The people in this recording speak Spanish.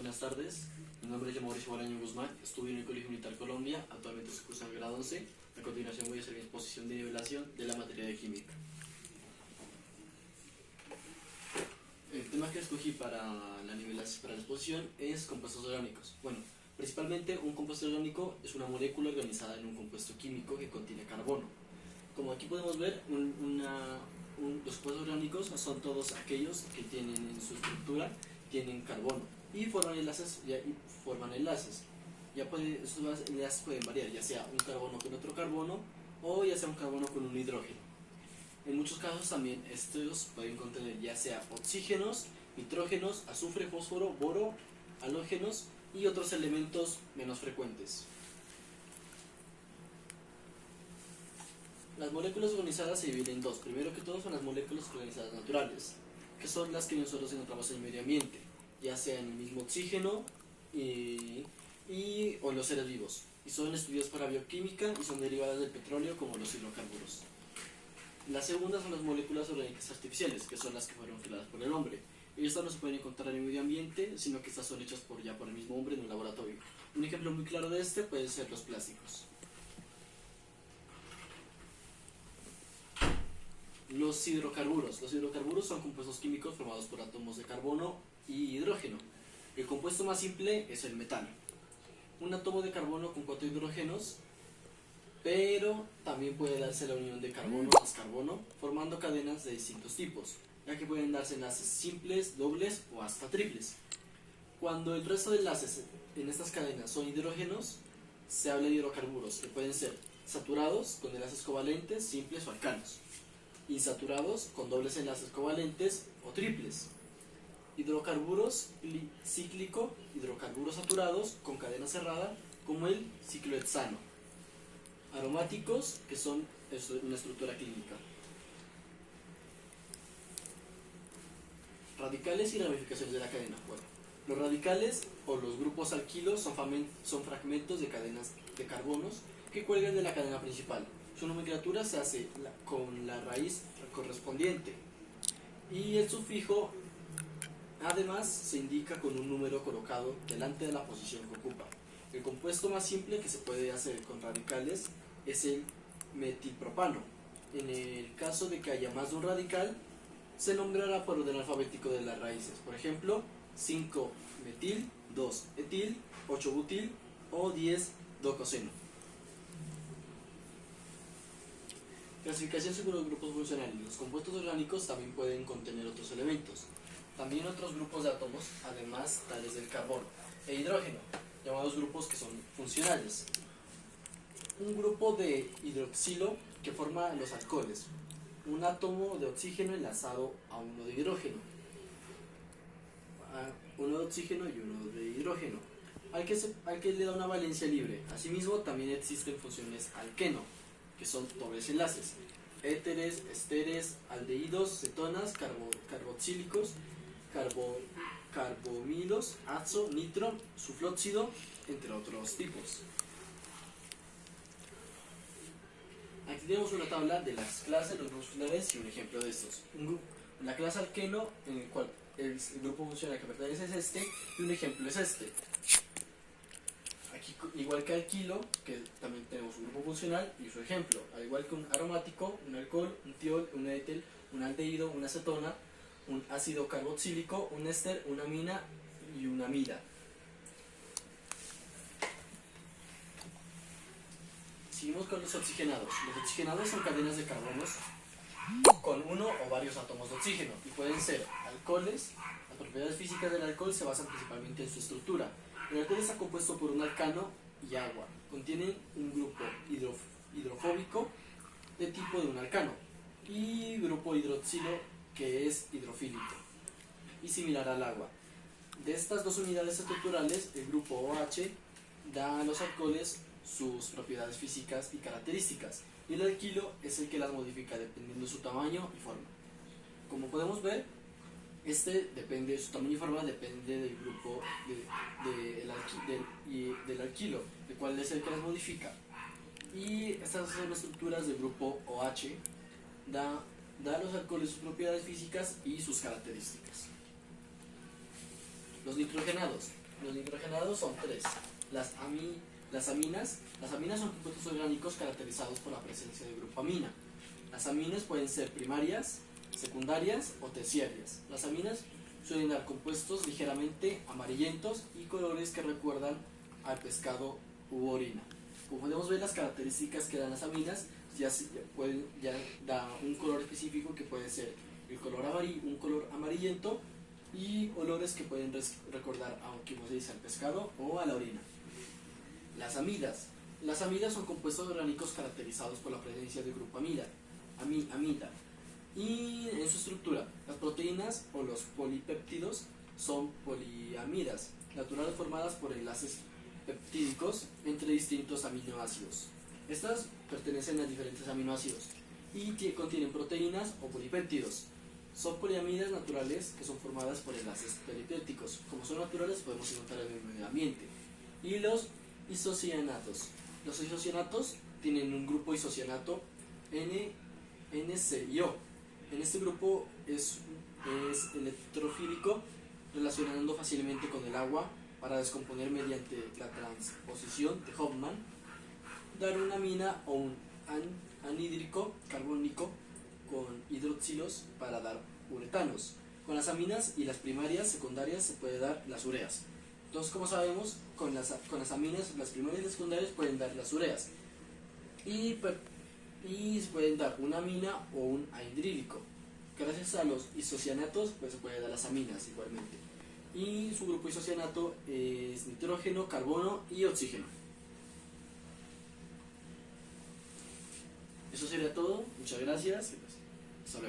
buenas tardes. Mi nombre es Mauricio Bolaño Guzmán, estudio en el Colegio Militar Colombia, actualmente estoy cursando el grado 11. A continuación voy a hacer mi exposición de nivelación de la materia de química. El tema que escogí para la exposición es compuestos orgánicos. Bueno, principalmente un compuesto orgánico es una molécula organizada en un compuesto químico que contiene carbono. Como aquí podemos ver, los compuestos orgánicos son todos aquellos que tienen en su estructura tienen carbono y forman enlaces. Estos enlaces pueden variar, ya sea un carbono con otro carbono o ya sea un carbono con un hidrógeno. En muchos casos también estos pueden contener ya sea oxígenos, nitrógenos, azufre, fósforo, boro, halógenos y otros elementos menos frecuentes. Las moléculas organizadas se dividen en dos. Primero que todo son las moléculas organizadas naturales, que son las que nosotros encontramos en el medio ambiente, ya sea en el mismo oxígeno o en los seres vivos, y son estudiadas para bioquímica y son derivadas del petróleo como los hidrocarburos. La segunda son las moléculas orgánicas artificiales, que son las que fueron creadas por el hombre. Y estas no se pueden encontrar en el medio ambiente, sino que estas son hechas por el mismo hombre en un laboratorio. Un ejemplo muy claro de este puede ser los plásticos. Los hidrocarburos. Los hidrocarburos son compuestos químicos formados por átomos de carbono y hidrógeno. El compuesto más simple es el metano. Un átomo de carbono con 4 hidrógenos, pero también puede darse la unión de carbono más carbono, formando cadenas de distintos tipos, ya que pueden darse enlaces simples, dobles o hasta triples. Cuando el resto de enlaces en estas cadenas son hidrógenos, se habla de hidrocarburos, que pueden ser saturados con enlaces covalentes, simples o alcanos, insaturados con dobles enlaces covalentes o triples, hidrocarburos cíclico, hidrocarburos saturados con cadena cerrada como el ciclohexano, aromáticos, que son una estructura clínica. Radicales y ramificaciones de la cadena. Bueno, los radicales o los grupos alquilos son fragmentos de cadenas de carbonos que cuelgan de la cadena principal. Su nomenclatura se hace con la raíz correspondiente y el sufijo además se indica con un número colocado delante de la posición que ocupa. El compuesto más simple que se puede hacer con radicales es el metilpropano. En el caso de que haya más de un radical, se nombrará por orden alfabético de las raíces. Por ejemplo, 5-metil, 2-etil, 8-butil o 10-docoseno. Clasificación según los grupos funcionales. Los compuestos orgánicos también pueden contener otros elementos. También otros grupos de átomos, además tales del carbono e hidrógeno, llamados grupos que son funcionales. Un grupo de hidroxilo que forma los alcoholes. Un átomo de oxígeno enlazado a uno de hidrógeno. Uno de oxígeno y uno de hidrógeno. Al que le da una valencia libre. Asimismo, también existen funciones alqueno, que son dobles enlaces. Éteres, esteres, aldehídos, cetonas, carboxílicos, carbomilos, azo, nitro, sulfóxido, entre otros tipos. Aquí tenemos una tabla de las clases, los grupos funcionales y un ejemplo de estos. La clase alqueno, en el cual el grupo funcional que pertenece es este, y un ejemplo es este. Aquí, igual que alquilo, que también tenemos un grupo funcional y su ejemplo. Al igual que un aromático, un alcohol, un tiol, un etel, un aldehído, una acetona, un ácido carboxílico, un éster, una amina y una amida. Seguimos con los oxigenados. Los oxigenados son cadenas de carbonos con uno o varios átomos de oxígeno y pueden ser alcoholes. Las propiedades físicas del alcohol se basan principalmente en su estructura. El alcohol está compuesto por un alcano y agua. Contienen un grupo hidrofóbico de tipo de un alcano y grupo hidroxilo que es hidrofílico y similar al agua. De estas dos unidades estructurales, el grupo OH da a los alcoholes sus propiedades físicas y características, y el alquilo es el que las modifica dependiendo de su tamaño y forma. Como podemos ver, su tamaño y forma depende del grupo del alquilo, el cual es el que las modifica. Y estas son las estructuras del grupo OH, da a los alcoholes sus propiedades físicas y sus características. Los nitrogenados. Los nitrogenados son tres. Las aminas. Las aminas son compuestos orgánicos caracterizados por la presencia de grupamina. Las aminas pueden ser primarias, secundarias o terciarias. Las aminas suelen dar compuestos ligeramente amarillentos y colores que recuerdan al pescado u orina. Como podemos ver, las características que dan las aminas ya da un color específico que puede ser un color amarillento y olores que pueden recordar como se dice, al pescado o a la orina. Las amidas. Las amidas son compuestos orgánicos caracterizados por la presencia de grupamida, amida. Y en su estructura, las proteínas o los polipéptidos son poliamidas, naturales formadas por enlaces peptídicos entre distintos aminoácidos. Estas pertenecen a diferentes aminoácidos y contienen proteínas o polipéptidos. Son poliamidas naturales que son formadas por enlaces polipépticos. Como son naturales, podemos encontrar en el medio ambiente. Y los isocianatos. Los isocianatos tienen un grupo isocianato NCIO. En este grupo es electrofílico, relacionando fácilmente con el agua para descomponer mediante la transposición de Hofmann, dar una amina o un anhídrico carbónico con hidroxilos para dar uretanos. Con las aminas y las primarias secundarias se puede dar las ureas. Entonces, como sabemos, con las aminas, las primarias y las secundarias pueden dar las ureas. Y se pueden dar una amina o un anhídrico. Gracias a los isocianatos, pues se puede dar las aminas igualmente. Y su grupo isocianato es nitrógeno, carbono y oxígeno. Eso sería todo. Muchas gracias.